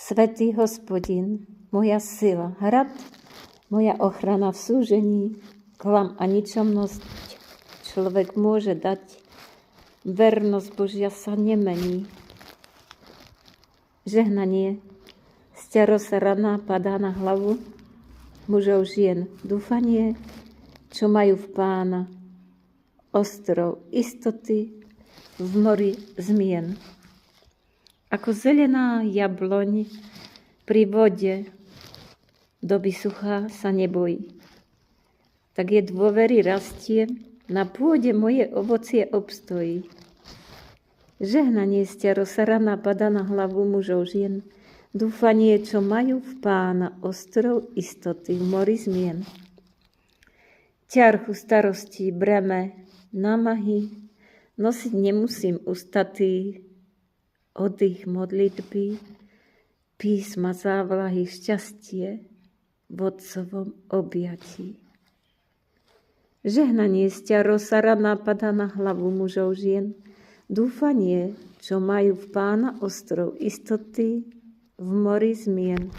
Svätý Hospodin, moja sila, hrad, moja ochrana v súžení, klam a ničomnosť človek môže dať, vernosť Božia sa nemení. Žehnanie, sťaro sa raná padá na hlavu mužov žien, dúfanie, čo majú v Pána, ostrov istoty v mori zmien. Ako zelená jabloň pri vode, doby suchá sa nebojí. Tak je dôvery rastie, na pôde moje ovocie obstojí. Žehnanie sťaro sa rana padá na hlavu mužov žien, dúfanie, čo majú v Pána, ostrov istoty v mori zmien. Ťarchu starostí, breme, námahy nosiť nemusím ustatý, oddych modlitby, písma závlahy, šťastie v Otcovom objatí. Žehnanie sťaro sa rana padá na hlavu mužov žien, dúfanie, čo majú v Pána, ostrov istoty v mori zmien.